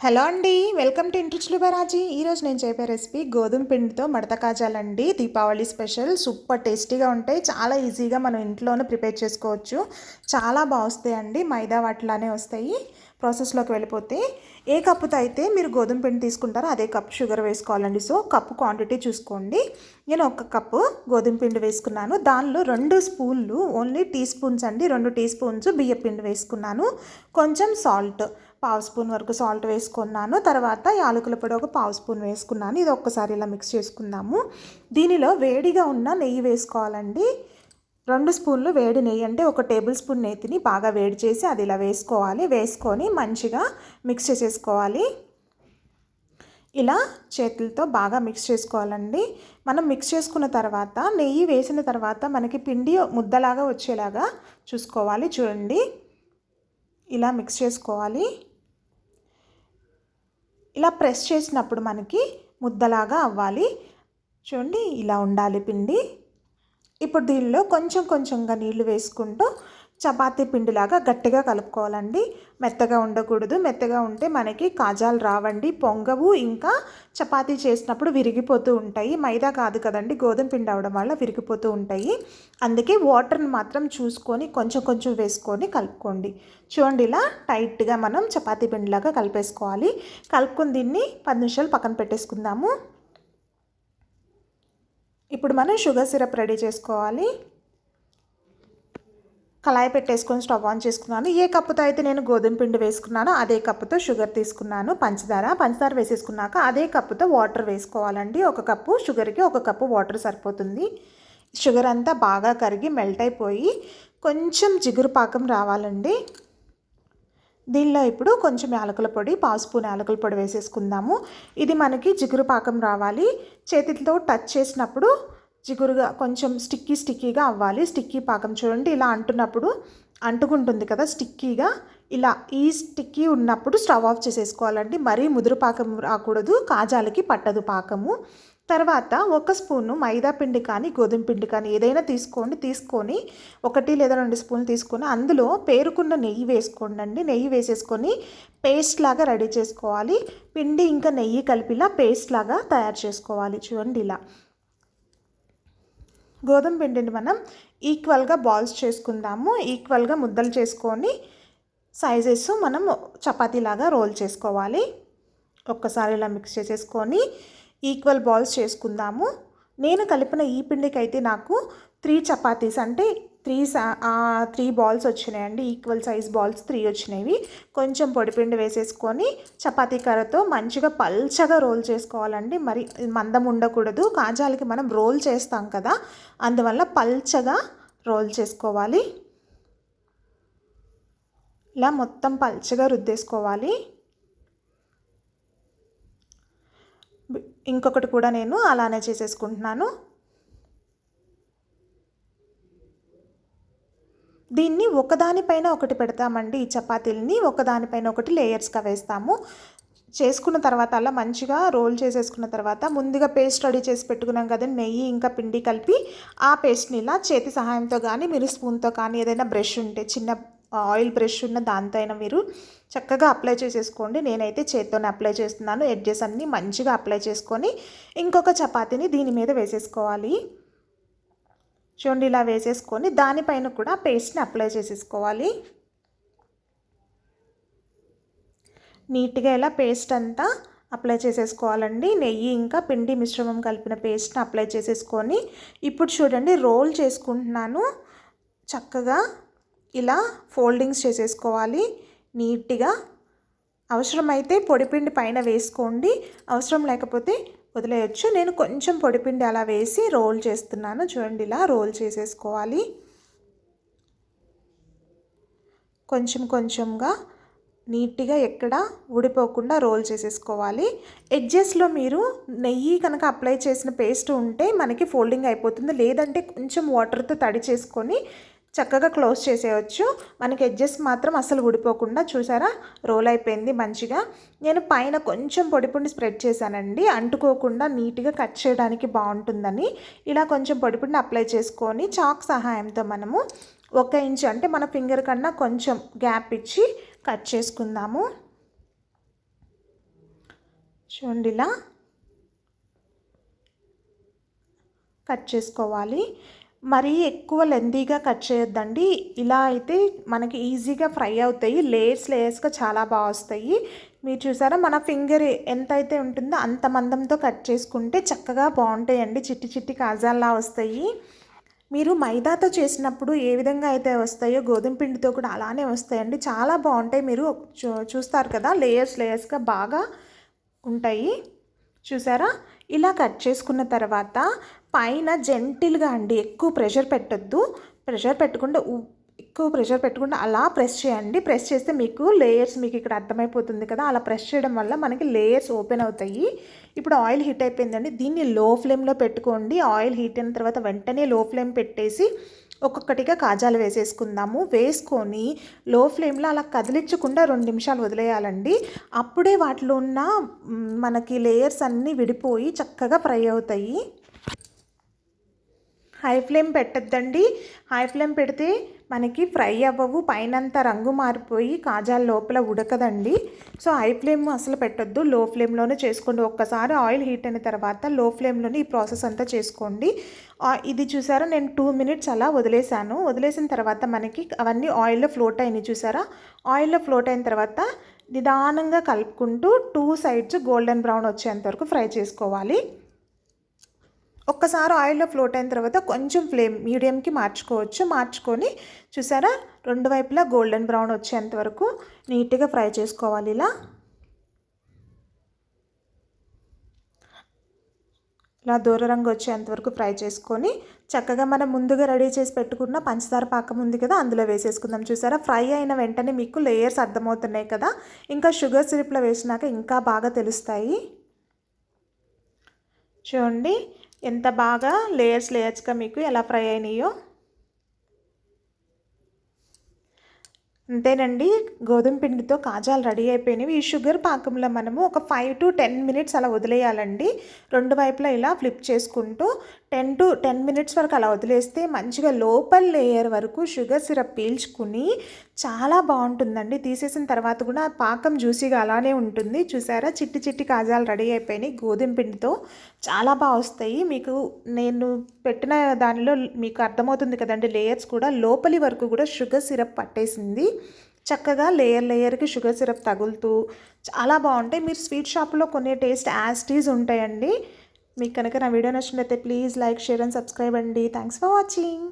Hello అండి, welcome to ఇంటి బరాజీ. ఈరోజు నేను చెప్పే రెసిపీ గోధుమ పిండితో మడత కాజాలండి. దీపావళి స్పెషల్, సూపర్ టేస్టీగా ఉంటాయి. చాలా ఈజీగా మనం ఇంట్లోనే ప్రిపేర్ చేసుకోవచ్చు. చాలా బాగుస్తాయండి, మైదా వాటిలానే వస్తాయి. ప్రాసెస్లోకి వెళ్ళిపోతే, ఏ కప్పుతో అయితే మీరు గోధుమ పిండి తీసుకుంటారో అదే కప్పు షుగర్ వేసుకోవాలండి. సో కప్పు క్వాంటిటీ చూసుకోండి. నేను ఒక కప్పు గోధుమ పిండి వేసుకున్నాను. దానిలో 2 స్పూన్లు, ఓన్లీ టీ స్పూన్స్ అండి, 2 టీ స్పూన్స్ బియ్య పిండి వేసుకున్నాను. కొంచెం సాల్ట్, పావు స్పూన్ వరకు సాల్ట్ వేసుకున్నాను. తర్వాత యాలకుల పొడి ఒక పావు స్పూన్ వేసుకున్నాను. ఇది ఒక్కసారి ఇలా మిక్స్ చేసుకుందాము. దీనిలో వేడిగా ఉన్న నెయ్యి వేసుకోవాలండి. 2 స్పూన్లు వేడి నెయ్యి, అంటే 1 టేబుల్ స్పూన్ నెయ్యిని బాగా వేడి చేసి అది ఇలా వేసుకోవాలి. వేసుకొని మంచిగా మిక్స్ చేసేసుకోవాలి. ఇలా చేతులతో బాగా మిక్స్ చేసుకోవాలండి. మనం మిక్స్ చేసుకున్న తర్వాత, నెయ్యి వేసిన తర్వాత మనకి పిండి ముద్దలాగా వచ్చేలాగా చూసుకోవాలి. చూడండి, ఇలా మిక్స్ చేసుకోవాలి. ఇలా ప్రెస్ చేసినప్పుడు మనకి ముద్దలాగా అవ్వాలి. చూడండి, ఇలా ఉండాలి పిండి. ఇప్పుడు దీనిలో కొంచెం కొంచెంగా నీళ్లు వేసుకుంటూ చపాతీ పిండిలాగా గట్టిగా కలుపుకోవాలండి. మెత్తగా ఉండకూడదు. మెత్తగా ఉంటే మనకి కాజాలు రావండి, పొంగవు. ఇంకా చపాతీ చేసినప్పుడు విరిగిపోతూ ఉంటాయి. మైదా కాదు కదండి, గోధుమ పిండి అవడం వల్ల విరిగిపోతూ ఉంటాయి. అందుకే వాటర్ని మాత్రం చూసుకొని కొంచెం కొంచెం వేసుకొని కలుపుకోండి. చూడండి, ఇలా టైట్గా మనం చపాతీ పిండిలాగా కలిపేసుకోవాలి. కలుపుకొని దీన్ని 10 నిమిషాలు పక్కన పెట్టేసుకుందాము. ఇప్పుడు మనం షుగర్ సిరప్ రెడీ చేసుకోవాలి. కళాయి పెట్టేసుకొని స్టవ్ ఆన్ చేసుకున్నాను. ఏ కప్పుతో అయితే నేను గోధుమ పిండి వేసుకున్నానో అదే కప్పుతో షుగర్ తీసుకున్నాను. పంచదార వేసేసుకున్నాక అదే కప్పుతో వాటర్ వేసుకోవాలండి. 1 కప్పు షుగర్కి 1 కప్పు వాటర్ సరిపోతుంది. షుగర్ అంతా బాగా కరిగి మెల్ట్ అయిపోయి కొంచెం జిగురు పాకం రావాలండి. దీనిలో ఇప్పుడు కొంచెం యాలకుల పొడి, పావు స్పూన్ యాలకుల పొడి వేసేసుకుందాము. ఇది మనకి జిగురు పాకం రావాలి. చేతితో టచ్ చేసినప్పుడు జిగురుగా కొంచెం స్టిక్కీగా అవ్వాలి. స్టిక్కీ పాకం చూడండి, ఇలా అంటున్నప్పుడు అంటుకుంటుంది కదా స్టిక్కీగా. ఇలా ఈ స్టిక్కీ ఉన్నప్పుడు స్టవ్ ఆఫ్ చేసేసుకోవాలండి. మరీ ముదురు పాకం రాకూడదు, కాజాలకి పట్టదు పాకము. తర్వాత 1 స్పూను మైదా పిండి కానీ గోధుమ పిండి కానీ ఏదైనా తీసుకొని 1 లేదా 2 స్పూన్లు తీసుకొని అందులో పేరుకున్న నెయ్యి వేసుకోండి. నెయ్యి వేసేసుకొని పేస్ట్ లాగా రెడీ చేసుకోవాలి. పిండి ఇంకా నెయ్యి కలిపిలా పేస్ట్ లాగా తయారు చేసుకోవాలి. చూడండి, ఇలా గోధుమ పిండిని మనం ఈక్వల్గా బాల్స్ చేసుకుందాము. ఈక్వల్గా ముద్దలు చేసుకొని సైజెస్ మనం చపాతీలాగా రోల్ చేసుకోవాలి. ఒక్కసారి ఇలా మిక్స్ చేసేసుకొని ఈక్వల్ బాల్స్ చేసుకుందాము. నేను కలిపిన ఈ పిండికి అయితే నాకు 3 చపాతీస్, అంటే 3 బాల్స్ వచ్చినాయండి. ఈక్వల్ సైజ్ బాల్స్ 3 వచ్చినాయి. కొంచెం పొడిపిండి వేసేసుకొని చపాతీ కర్రతో మంచిగా పల్చగా రోల్ చేసుకోవాలండి. మరి మందం ఉండకూడదు. కాజాలకి మనం రోల్ చేస్తాం కదా, అందువల్ల పల్చగా రోల్ చేసుకోవాలి. ఇలా మొత్తం పల్చగా రుద్దేసుకోవాలి. ఇంకొకటి కూడా నేను అలానే చేసేసుకుంటున్నాను. దీన్ని ఒకదానిపైన ఒకటి పెడతామండి. ఈ చపాతీలని ఒకదానిపైన ఒకటి లేయర్స్గా వేస్తాము. చేసుకున్న తర్వాత అలా మంచిగా రోల్ చేసేసుకున్న తర్వాత ముందుగా పేస్ట్ రెడీ చేసి పెట్టుకున్నాం కదా, నెయ్యి ఇంకా పిండి కలిపి ఆ పేస్ట్ని ఇలా చేతి సహాయంతో కానీ మీరు స్పూన్తో కానీ ఏదైనా బ్రష్ ఉంటే, చిన్న ఆయిల్ బ్రష్ ఉన్న దాంతో అయినా మీరు చక్కగా అప్లై చేసేసుకోండి. నేనైతే చేత్తోనే అప్లై చేస్తున్నాను. ఎడ్జెస్ అన్నీ మంచిగా అప్లై చేసుకొని ఇంకొక చపాతీని దీని మీద వేసేసుకోవాలి. చూడండి, ఇలా వేసేసుకొని దానిపైన కూడా పేస్ట్ని అప్లై చేసేసుకోవాలి. నీట్గా ఇలా పేస్ట్ అంతా అప్లై చేసేసుకోవాలండి. నెయ్యి ఇంకా పిండి మిశ్రమం కలిపిన పేస్ట్ని అప్లై చేసేసుకొని ఇప్పుడు చూడండి రోల్ చేసుకుంటున్నాను. చక్కగా ఇలా ఫోల్డింగ్స్ చేసేసుకోవాలి నీట్గా. అవసరమైతే పొడిపిండి పైన వేసుకోండి, అవసరం లేకపోతే వదిలేయచ్చు. నేను కొంచెం పొడిపిండి అలా వేసి రోల్ చేస్తున్నాను. చూడండి, ఇలా రోల్ చేసేసుకోవాలి. కొంచెం కొంచెంగా నీట్గా ఎక్కడ ఊడిపోకుండా రోల్ చేసేసుకోవాలి. ఎడ్జెస్లో మీరు నెయ్యి కనుక అప్లై చేసిన పేస్ట్ ఉంటే మనకి ఫోల్డింగ్ అయిపోతుంది. లేదంటే కొంచెం వాటర్తో తడి చేసుకొని చక్కగా క్లోజ్ చేసేయచ్చు. మనకి ఎడ్జెస్ మాత్రం అసలు ఊడిపోకుండా. చూసారా, రోల్ అయిపోయింది మంచిగా. నేను పైన కొంచెం పొడిపిండి స్ప్రెడ్ చేశానండి, అంటుకోకుండా నీట్గా కట్ చేయడానికి బాగుంటుందని. ఇలా కొంచెం పొడిపిండి అప్లై చేసుకొని చాక్ సహాయంతో మనము 1 ఇంచ్, అంటే మన ఫింగర్ కన్నా కొంచెం గ్యాప్ ఇచ్చి కట్ చేసుకుందాము. చూడండి ఇలా కట్ చేసుకోవాలి. మరీ ఎక్కువ లెంతీగా కట్ చేయొద్దండి. ఇలా అయితే మనకి ఈజీగా ఫ్రై అవుతాయి. లేయర్స్‌గా చాలా బాగా వస్తాయి. మీరు చూసారా మన ఫింగర్ ఎంతైతే ఉంటుందో అంత మందంతో కట్ చేసుకుంటే చక్కగా బాగుంటాయండి. చిట్టి చిట్టి కాజాల్లా వస్తాయి. మీరు మైదాతో చేసినప్పుడు ఏ విధంగా అయితే వస్తాయో గోధుమ పిండితో కూడా అలానే వస్తాయండి. చాలా బాగుంటాయి. మీరు చూస్తారు కదా, లేయర్స్‌గా బాగా ఉంటాయి. చూసారా? ఇలా కట్ చేసుకున్న తర్వాత పైన జెంటిల్‌గా అండి, ఎక్కువ ప్రెషర్ పెట్టొద్దు. ఎక్కువ ప్రెషర్ పెట్టకుండా అలా ప్రెస్ చేయండి. ప్రెస్ చేస్తే మీకు లేయర్స్ మీకు ఇక్కడ అర్థమైపోతుంది కదా, అలా ప్రెస్ చేయడం వల్ల మనకి లేయర్స్ ఓపెన్ అవుతాయి. ఇప్పుడు ఆయిల్ హీట్ అయిపోయిందండి. దీన్ని లో ఫ్లేమ్లో పెట్టుకోండి. ఆయిల్ హీట్ అయిన తర్వాత వెంటనే లో ఫ్లేమ్ పెట్టేసి ఒక్కొక్కటిగా కాజాలు వేసేసుకుందాము. వేసుకొని లో ఫ్లేమ్లో అలా కదిలించకుండా 2 నిమిషాలు వదిలేయాలండి. అప్పుడే వాటిలో ఉన్న మనకి లేయర్స్ అన్నీ విడిపోయి చక్కగా ఫ్రై అవుతాయి. హై ఫ్లేమ్ పెట్టద్దండి. హై ఫ్లేమ్ పెడితే మనకి ఫ్రై అవ్వవు, పైనంతా రంగు మారిపోయి కాజాల లోపల ఉడకదండి. సో హై ఫ్లేమ్ అసలు పెట్టొద్దు, లో ఫ్లేమ్లోనే చేసుకోండి. ఒక్కసారి ఆయిల్ హీట్ అయిన తర్వాత లో ఫ్లేమ్లోనే ఈ ప్రాసెస్ అంతా చేసుకోండి. ఇది చూసారా, నేను 2 మినిట్స్ అలా వదిలేసాను. వదిలేసిన తర్వాత మనకి అవన్నీ ఆయిల్లో ఫ్లోట్ అయినాయి చూసారా. ఆయిల్లో ఫ్లోట్ అయిన తర్వాత నిదానంగా కలుపుకుంటూ 2 సైడ్స్ గోల్డెన్ బ్రౌన్ వచ్చేంత వరకు ఫ్రై చేసుకోవాలి. ఒక్కసారి ఆయిల్లో ఫ్లోట్ అయిన తర్వాత కొంచెం ఫ్లేమ్ మీడియంకి మార్చుకొని చూసారా, 2 వైపులా గోల్డెన్ బ్రౌన్ వచ్చేంత వరకు నీట్గా ఫ్రై చేసుకోవాలి. ఇలా దూర రంగు వచ్చేంత వరకు ఫ్రై చేసుకొని చక్కగా మనం ముందుగా రెడీ చేసి పెట్టుకున్న పంచదార పాకం ఉంది కదా, అందులో వేసేసుకుందాం. చూసారా, ఫ్రై అయిన వెంటనే మీకు లేయర్స్ అర్థమవుతున్నాయి కదా. ఇంకా షుగర్ సిరప్లో వేసినాక ఇంకా బాగా తెలుస్తాయి. చూడండి ఎంత బాగా లేయర్స్గా మీకు ఎలా ఫ్రై అయినాయో. అంతేనండి, గోధుమ పిండితో కాజాలు రెడీ అయిపోయినవి. ఈ షుగర్ పాకంలో మనము ఒక 5 to 10 మినిట్స్ అలా వదిలేయాలండి. 2 వైపులా ఇలా ఫ్లిప్ చేసుకుంటూ 10 మినిట్స్ వరకు అలా వదిలేస్తే మంచిగా లోపల లేయర్ వరకు షుగర్ సిరప్ పీల్చుకుని చాలా బాగుంటుందండి. తీసేసిన తర్వాత కూడా పాకం జ్యూసీగా అలానే ఉంటుంది. చూసారా, చిట్టి చిట్టి కాజాలు రెడీ అయిపోయినాయి. గోధుమ పిండితో చాలా బాగా వస్తాయి. మీకు నేను పెట్టిన దానిలో మీకు అర్థమవుతుంది కదండి, లేయర్స్ కూడా లోపలి వరకు కూడా షుగర్ సిరప్ పట్టేసింది. చక్కగా లేయర్కి షుగర్ సిరప్ తగులుతూ చాలా బాగుంటాయి. మీరు స్వీట్ షాప్లో కొనే టేస్ట్ యాజ్ టీజ్ ఉంటాయండి. మీకు కనుక నా వీడియో నచ్చినట్లయితే please like, share and subscribe అండి. Thanks for watching.